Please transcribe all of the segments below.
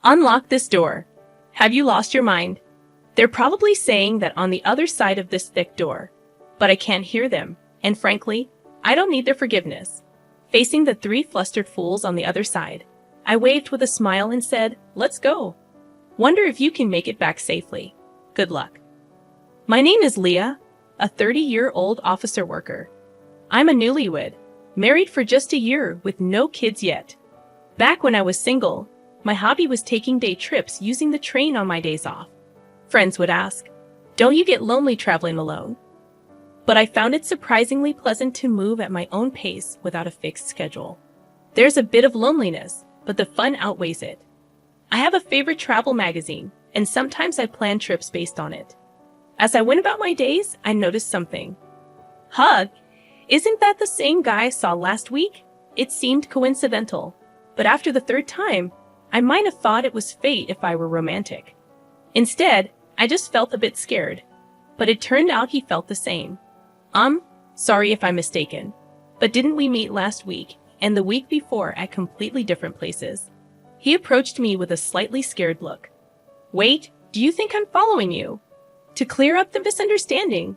Unlock this door. Have you lost your mind? They're probably saying that on the other side of this thick door. But I can't hear them, and frankly, I don't need their forgiveness. Facing the three flustered fools on the other side, I waved with a smile and said, "Let's go. Wonder if you can make it back safely. Good luck." My name is Leah, a 30-year-old officer worker. I'm a newlywed, married for just a year with no kids yet. Back when I was single, my hobby was taking day trips using the train on my days off. Friends would ask, "Don't you get lonely traveling alone?" But I found it surprisingly pleasant to move at my own pace without a fixed schedule. There's a bit of loneliness, but the fun outweighs it. I have a favorite travel magazine, and sometimes I plan trips based on it. As I went about my days, I noticed something. Hug, isn't that the same guy I saw last week? It seemed coincidental, but after the third time, I might have thought it was fate if I were romantic. Instead, I just felt a bit scared, but it turned out he felt the same. Sorry if I'm mistaken, but didn't we meet last week and the week before at completely different places? He approached me with a slightly scared look. Wait, do you think I'm following you? To clear up the misunderstanding,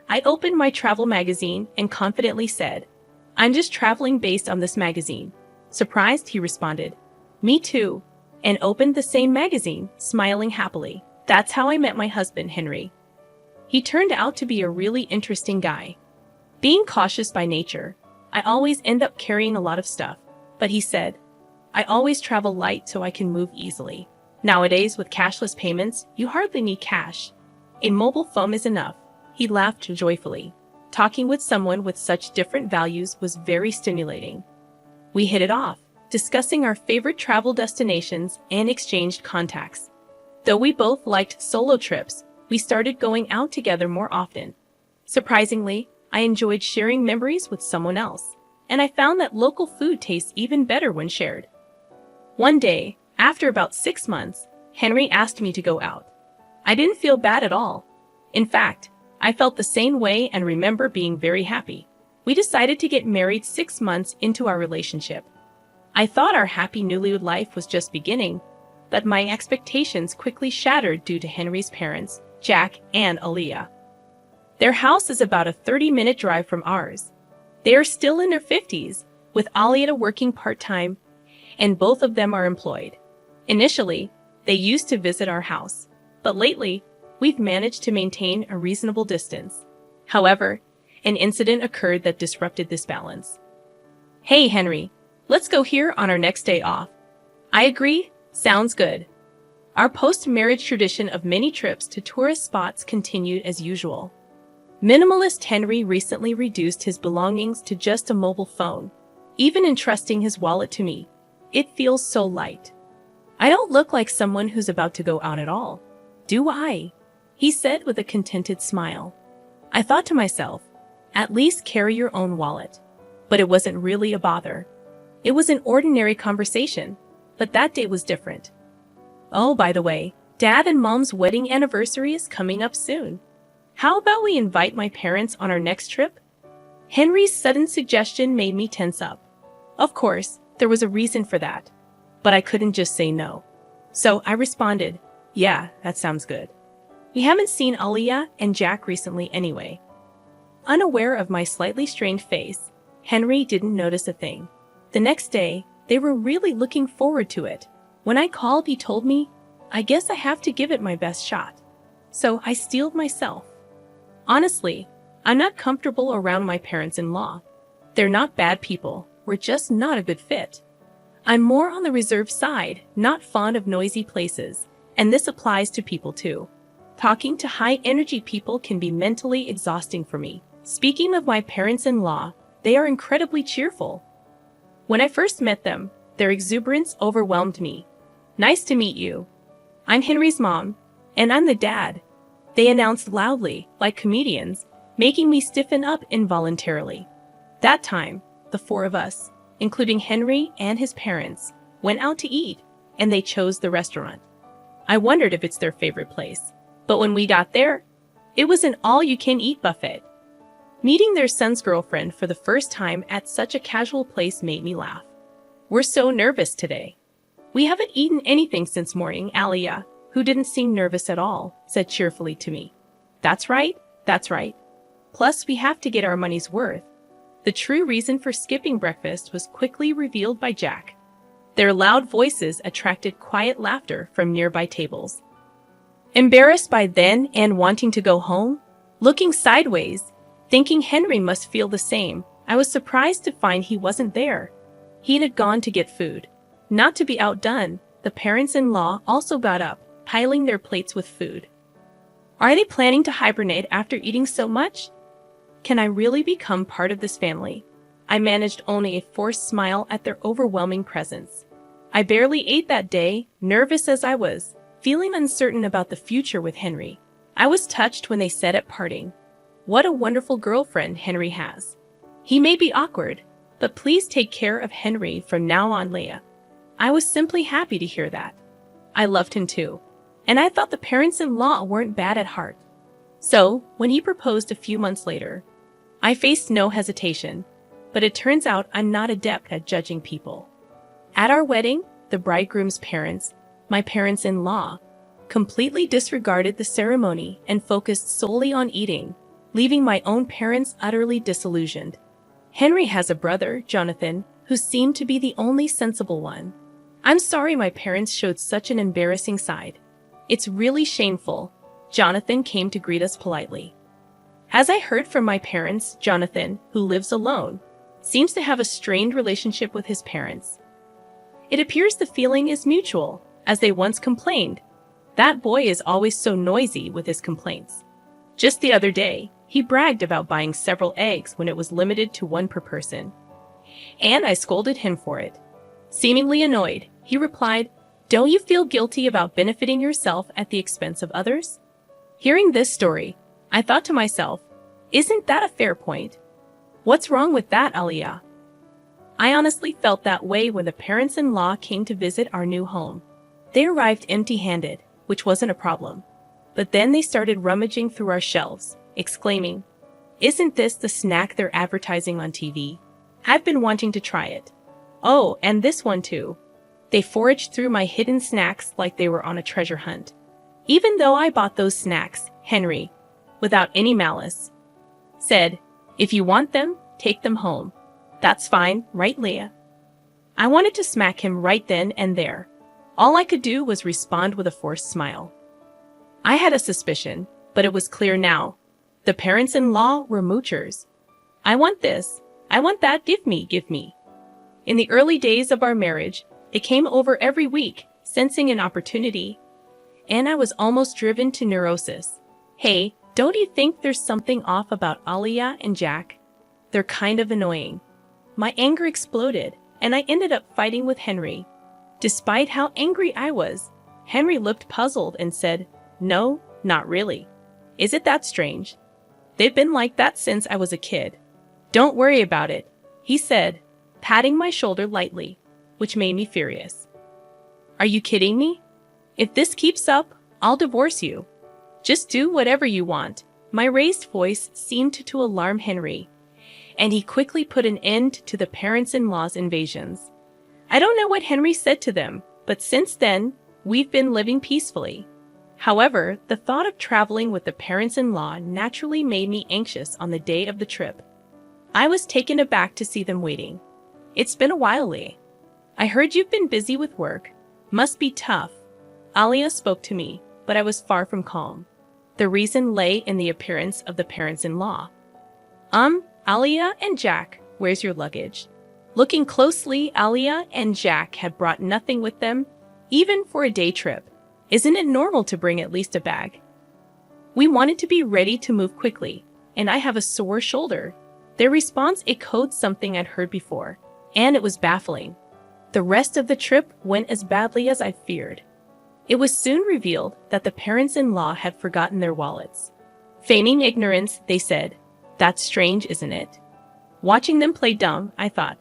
I opened my travel magazine and confidently said, "I'm just traveling based on this magazine." Surprised, he responded, "Me too," and opened the same magazine, smiling happily. That's how I met my husband, Henry. He turned out to be a really interesting guy. Being cautious by nature, I always end up carrying a lot of stuff, but he said, "I always travel light so I can move easily. Nowadays, with cashless payments, you hardly need cash. A mobile phone is enough." He laughed joyfully. Talking with someone with such different values was very stimulating. We hit it off, discussing our favorite travel destinations and exchanged contacts. Though we both liked solo trips, we started going out together more often. Surprisingly, I enjoyed sharing memories with someone else, and I found that local food tastes even better when shared. One day, after about 6 months, Henry asked me to go out. I didn't feel bad at all. In fact, I felt the same way and remember being very happy. We decided to get married 6 months into our relationship. I thought our happy newlywed life was just beginning, but my expectations quickly shattered due to Henry's parents, Jack and Aaliyah. Their house is about a 30-minute drive from ours. They are still in their 50s, with Aaliyah working part-time, and both of them are employed. Initially, they used to visit our house, but lately, we've managed to maintain a reasonable distance. However, an incident occurred that disrupted this balance. "Hey, Henry, let's go here on our next day off." I agree. Sounds good. Our post-marriage tradition of many trips to tourist spots continued as usual. Minimalist Henry recently reduced his belongings to just a mobile phone, even entrusting his wallet to me. It feels so light. "I don't look like someone who's about to go out at all, do I?" he said with a contented smile. I thought to myself, at least carry your own wallet. But it wasn't really a bother. It was an ordinary conversation, but that day was different. "Oh, by the way, Dad and Mom's wedding anniversary is coming up soon. How about we invite my parents on our next trip?" Henry's sudden suggestion made me tense up. Of course, there was a reason for that, but I couldn't just say no. So I responded, "Yeah, that sounds good." We haven't seen Aaliyah and Jack recently anyway. Unaware of my slightly strained face, Henry didn't notice a thing. The next day, they were really looking forward to it. When I called, he told me, "I guess I have to give it my best shot." So I steeled myself. Honestly, I'm not comfortable around my parents-in-law. They're not bad people, we're just not a good fit. I'm more on the reserved side, not fond of noisy places, and this applies to people too. Talking to high-energy people can be mentally exhausting for me. Speaking of my parents-in-law, they are incredibly cheerful. When I first met them, their exuberance overwhelmed me. "Nice to meet you. I'm Henry's mom, and I'm the dad," they announced loudly, like comedians, making me stiffen up involuntarily. That time, the four of us, including Henry and his parents, went out to eat, and they chose the restaurant. I wondered if it's their favorite place, but when we got there, it was an all-you-can-eat buffet. Meeting their son's girlfriend for the first time at such a casual place made me laugh. "We're so nervous today." We haven't eaten anything since morning, Alia, who didn't seem nervous at all, said cheerfully to me. That's right, that's right. Plus, we have to get our money's worth. The true reason for skipping breakfast was quickly revealed by Jack. Their loud voices attracted quiet laughter from nearby tables. Embarrassed by then and wanting to go home, looking sideways, thinking Henry must feel the same, I was surprised to find he wasn't there. He had gone to get food. Not to be outdone, the parents-in-law also got up, piling their plates with food. Are they planning to hibernate after eating so much? Can I really become part of this family? I managed only a forced smile at their overwhelming presence. I barely ate that day, nervous as I was, feeling uncertain about the future with Henry. I was touched when they said at parting, "What a wonderful girlfriend Henry has. He may be awkward, but please take care of Henry from now on, Leah." I was simply happy to hear that. I loved him too, and I thought the parents-in-law weren't bad at heart. So, when he proposed a few months later, I faced no hesitation, but it turns out I'm not adept at judging people. At our wedding, the bridegroom's parents, my parents-in-law, completely disregarded the ceremony and focused solely on eating, leaving my own parents utterly disillusioned. Henry has a brother, Jonathan, who seemed to be the only sensible one. I'm sorry my parents showed such an embarrassing side. It's really shameful. Jonathan came to greet us politely. As I heard from my parents, Jonathan, who lives alone, seems to have a strained relationship with his parents. It appears the feeling is mutual, as they once complained. That boy is always so noisy with his complaints. Just the other day, he bragged about buying several eggs when it was limited to one per person. And I scolded him for it. Seemingly annoyed, he replied, "Don't you feel guilty about benefiting yourself at the expense of others?" Hearing this story, I thought to myself, isn't that a fair point? What's wrong with that, Alia? I honestly felt that way when the parents-in-law came to visit our new home. They arrived empty-handed, which wasn't a problem. But then they started rummaging through our shelves, exclaiming, "Isn't this the snack they're advertising on TV? I've been wanting to try it. Oh, and this one too." They foraged through my hidden snacks like they were on a treasure hunt. Even though I bought those snacks, Henry, without any malice, said, "If you want them, take them home. That's fine, right, Leah?" I wanted to smack him right then and there. All I could do was respond with a forced smile. I had a suspicion, but it was clear now. The parents-in-law were moochers. "I want this. I want that. Give me, give me." In the early days of our marriage, they came over every week, sensing an opportunity, and I was almost driven to neurosis. Hey, don't you think there's something off about Alia and Jack? They're kind of annoying. My anger exploded, and I ended up fighting with Henry. Despite how angry I was, Henry looked puzzled and said, "No, not really. Is it that strange? They've been like that since I was a kid. Don't worry about it," he said, patting my shoulder lightly, which made me furious. "Are you kidding me? If this keeps up, I'll divorce you. Just do whatever you want." My raised voice seemed to alarm Henry, and he quickly put an end to the parents-in-law's invasions. I don't know what Henry said to them, but since then, we've been living peacefully. However, the thought of traveling with the parents-in-law naturally made me anxious on the day of the trip. I was taken aback to see them waiting. "It's been a while, Lee. I heard you've been busy with work. Must be tough." Alia spoke to me, but I was far from calm. The reason lay in the appearance of the parents-in-law. Alia and Jack, where's your luggage?" Looking closely, Alia and Jack had brought nothing with them, even for a day trip. Isn't it normal to bring at least a bag? We wanted to be ready to move quickly, and I have a sore shoulder. Their response echoed something I'd heard before, and it was baffling. The rest of the trip went as badly as I feared. It was soon revealed that the parents-in-law had forgotten their wallets. Feigning ignorance, they said, "That's strange, isn't it?" Watching them play dumb, I thought,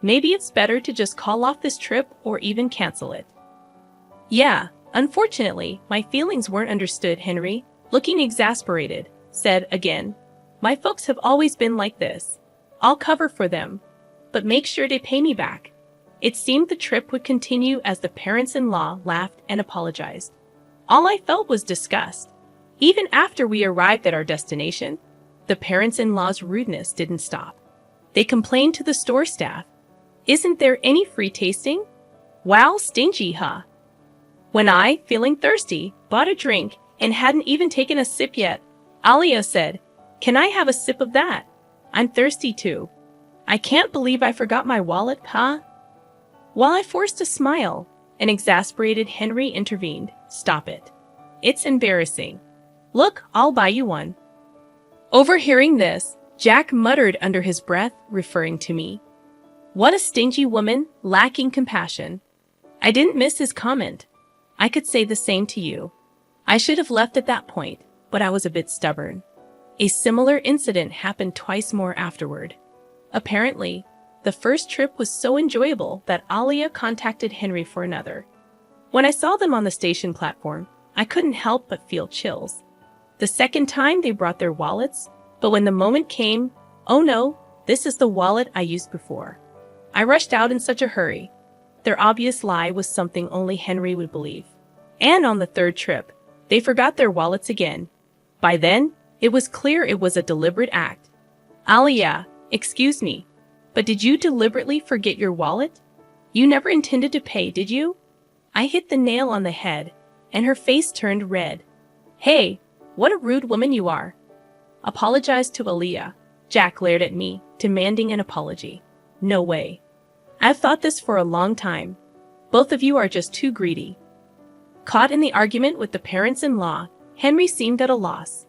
maybe it's better to just call off this trip or even cancel it. "Yeah, unfortunately, my feelings weren't understood," Henry, looking exasperated, said again. "My folks have always been like this. I'll cover for them, but make sure they pay me back. It seemed the trip would continue as the parents-in-law laughed and apologized. All I felt was disgust. Even after we arrived at our destination, the parents-in-law's rudeness didn't stop. They complained to the store staff. "Isn't there any free tasting? Wow, stingy, huh?" When I, feeling thirsty, bought a drink and hadn't even taken a sip yet, Alia said, "Can I have a sip of that? I'm thirsty too." "I can't believe I forgot my wallet, huh?" While I forced a smile, an exasperated Henry intervened. "Stop it. It's embarrassing. Look, I'll buy you one." Overhearing this, Jack muttered under his breath, referring to me. What a stingy woman, lacking compassion. I didn't miss his comment. I could say the same to you. I should have left at that point, but I was a bit stubborn. A similar incident happened twice more afterward. Apparently, the first trip was so enjoyable that Alia contacted Henry for another. When I saw them on the station platform, I couldn't help but feel chills. The second time they brought their wallets, but when the moment came, oh no, this is the wallet I used before. I rushed out in such a hurry. Their obvious lie was something only Henry would believe. And on the third trip, they forgot their wallets again. By then, it was clear it was a deliberate act. Alia, excuse me, but did you deliberately forget your wallet? You never intended to pay, did you? I hit the nail on the head, and her face turned red. Hey, what a rude woman you are. Apologize to Alia. Jack glared at me, demanding an apology. No way. I've thought this for a long time. Both of you are just too greedy. Caught in the argument with the parents-in-law, Henry seemed at a loss.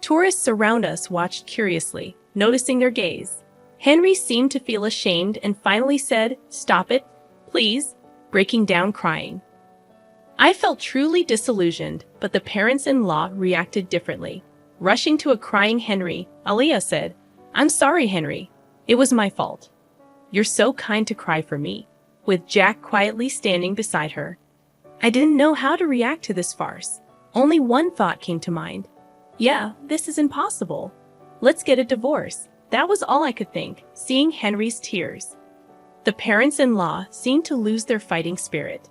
Tourists around us watched curiously, noticing their gaze. Henry seemed to feel ashamed and finally said, "Stop it, please," breaking down crying. I felt truly disillusioned, but the parents-in-law reacted differently. Rushing to a crying Henry, Alia said, "I'm sorry, Henry. It was my fault." "You're so kind to cry for me," with Jack quietly standing beside her. I didn't know how to react to this farce. Only one thought came to mind. Yeah, this is impossible. Let's get a divorce. That was all I could think, seeing Henry's tears. The parents-in-law seemed to lose their fighting spirit.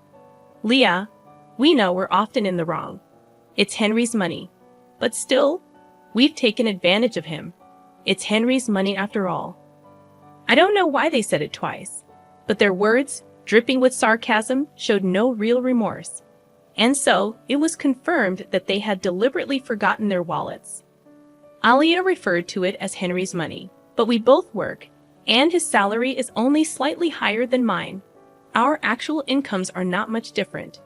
"Leah, we know we're often in the wrong. It's Henry's money. But still, we've taken advantage of him. It's Henry's money after all." I don't know why they said it twice, but their words, dripping with sarcasm, showed no real remorse. And so, it was confirmed that they had deliberately forgotten their wallets. Alia referred to it as Henry's money, but we both work, and his salary is only slightly higher than mine. Our actual incomes are not much different.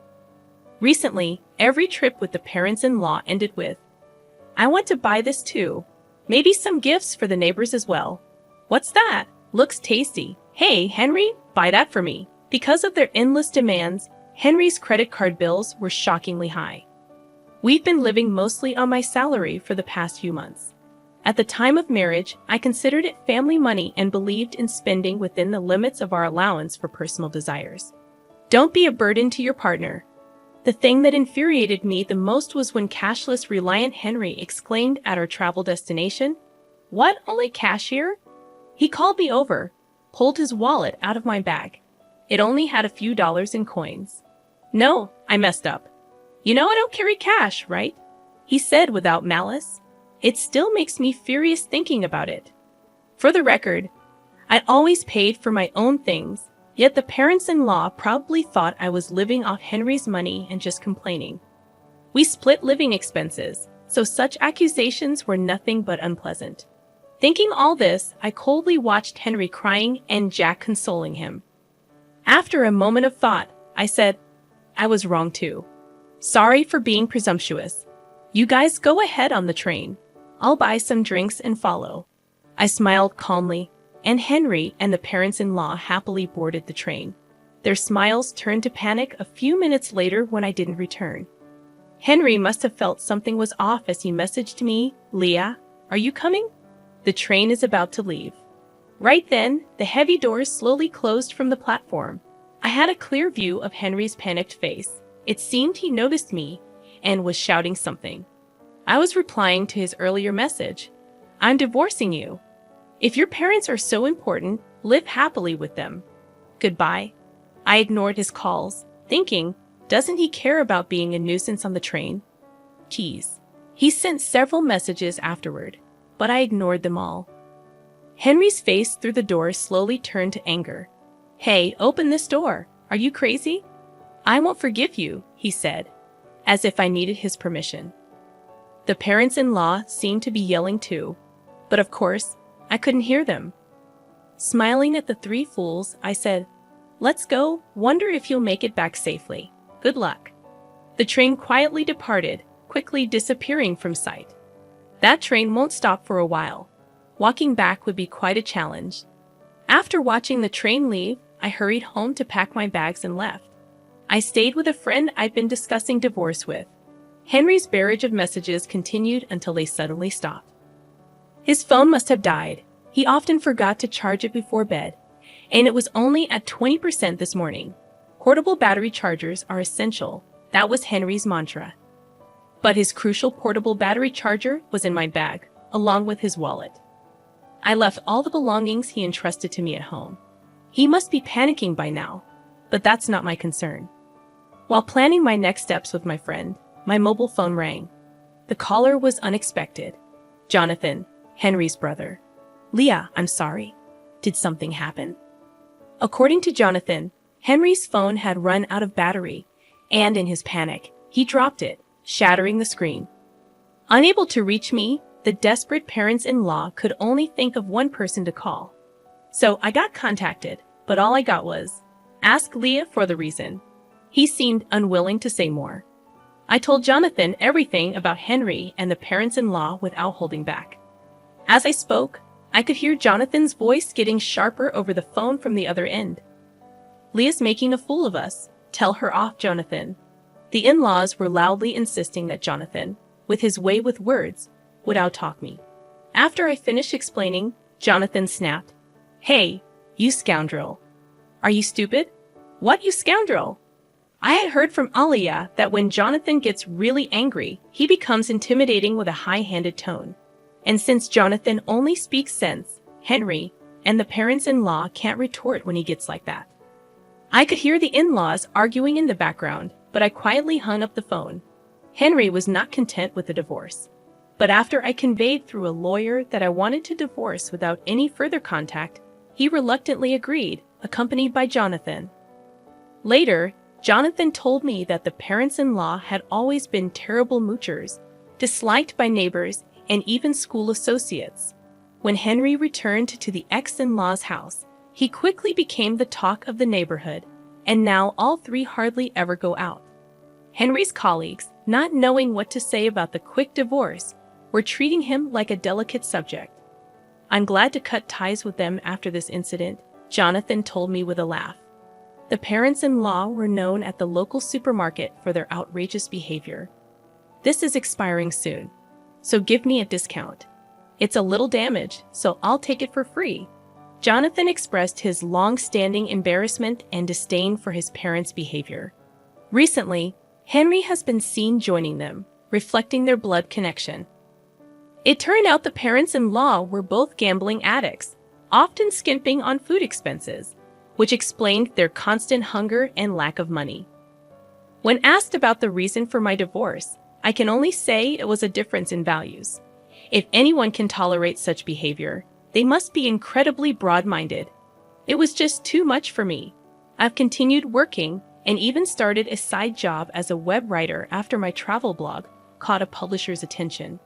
Recently, every trip with the parents-in-law ended with, "I want to buy this too. Maybe some gifts for the neighbors as well. What's that? Looks tasty. Hey, Henry, buy that for me." Because of their endless demands, Henry's credit card bills were shockingly high. We've been living mostly on my salary for the past few months. At the time of marriage, I considered it family money and believed in spending within the limits of our allowance for personal desires. Don't be a burden to your partner. The thing that infuriated me the most was when cashless reliant Henry exclaimed at our travel destination, "What, only cash here?" He called me over, pulled his wallet out of my bag. It only had a few dollars in coins. "No, I messed up. You know I don't carry cash, right?" he said without malice. It still makes me furious thinking about it. For the record, I always paid for my own things, yet the parents-in-law probably thought I was living off Henry's money and just complaining. We split living expenses, so such accusations were nothing but unpleasant. Thinking all this, I coldly watched Henry crying and Jack consoling him. After a moment of thought, I said, "I was wrong too. Sorry for being presumptuous. You guys go ahead on the train. I'll buy some drinks and follow." I smiled calmly, and Henry and the parents-in-law happily boarded the train. Their smiles turned to panic a few minutes later when I didn't return. Henry must have felt something was off as he messaged me, "Leah, are you coming? The train is about to leave." Right then, the heavy doors slowly closed from the platform. I had a clear view of Henry's panicked face. It seemed he noticed me and was shouting something. I was replying to his earlier message. "I'm divorcing you. If your parents are so important, live happily with them. Goodbye." I ignored his calls, thinking, doesn't he care about being a nuisance on the train? Keys. He sent several messages afterward, but I ignored them all. Henry's face through the door slowly turned to anger. Hey, open this door. Are you crazy? I won't forgive you, he said, as if I needed his permission. The parents-in-law seemed to be yelling too, but of course, I couldn't hear them. Smiling at the three fools, I said, let's go, wonder if you'll make it back safely. Good luck. The train quietly departed, quickly disappearing from sight. That train won't stop for a while. Walking back would be quite a challenge. After watching the train leave, I hurried home to pack my bags and left. I stayed with a friend I'd been discussing divorce with. Henry's barrage of messages continued until they suddenly stopped. His phone must have died. He often forgot to charge it before bed, and it was only at 20% this morning. Portable battery chargers are essential. That was Henry's mantra. But his crucial portable battery charger was in my bag, along with his wallet. I left all the belongings he entrusted to me at home. He must be panicking by now, but that's not my concern. While planning my next steps with my friend, my mobile phone rang. The caller was unexpected. Jonathan, Henry's brother. Leah, I'm sorry. Did something happen? According to Jonathan, Henry's phone had run out of battery, and in his panic, he dropped it, shattering the screen. Unable to reach me, the desperate parents-in-law could only think of one person to call. So I got contacted, but all I got was, ask Leah for the reason. He seemed unwilling to say more. I told Jonathan everything about Henry and the parents-in-law without holding back. As I spoke, I could hear Jonathan's voice getting sharper over the phone from the other end. Leah's making a fool of us. Tell her off, Jonathan. The in-laws were loudly insisting that Jonathan, with his way with words, would outtalk me. After I finished explaining, Jonathan snapped, Hey, you scoundrel. Are you stupid? What, you scoundrel? I had heard from Aliyah that when Jonathan gets really angry, he becomes intimidating with a high-handed tone. And since Jonathan only speaks sense, Henry and the parents-in-law can't retort when he gets like that. I could hear the in-laws arguing in the background, but I quietly hung up the phone. Henry was not content with the divorce. But after I conveyed through a lawyer that I wanted to divorce without any further contact, he reluctantly agreed, accompanied by Jonathan. Later, Jonathan told me that the parents-in-law had always been terrible moochers, disliked by neighbors and even school associates. When Henry returned to the ex-in-law's house, he quickly became the talk of the neighborhood, and now all three hardly ever go out. Henry's colleagues, not knowing what to say about the quick divorce, were treating him like a delicate subject. I'm glad to cut ties with them after this incident, Jonathan told me with a laugh. The parents-in-law were known at the local supermarket for their outrageous behavior. This is expiring soon, so give me a discount. It's a little damage, so I'll take it for free. Jonathan expressed his long-standing embarrassment and disdain for his parents' behavior. Recently, Henry has been seen joining them, reflecting their blood connection. It turned out the parents-in-law were both gambling addicts, often skimping on food expenses, which explained their constant hunger and lack of money. When asked about the reason for my divorce, I can only say it was a difference in values. If anyone can tolerate such behavior, they must be incredibly broad-minded. It was just too much for me. I've continued working and even started a side job as a web writer after my travel blog caught a publisher's attention.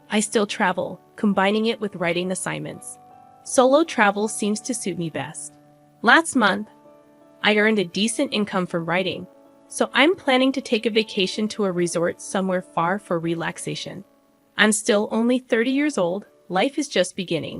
I still travel, combining it with writing assignments. Solo travel seems to suit me best. Last month, I earned a decent income from writing, so I'm planning to take a vacation to a resort somewhere far for relaxation. I'm still only 30 years old, life is just beginning.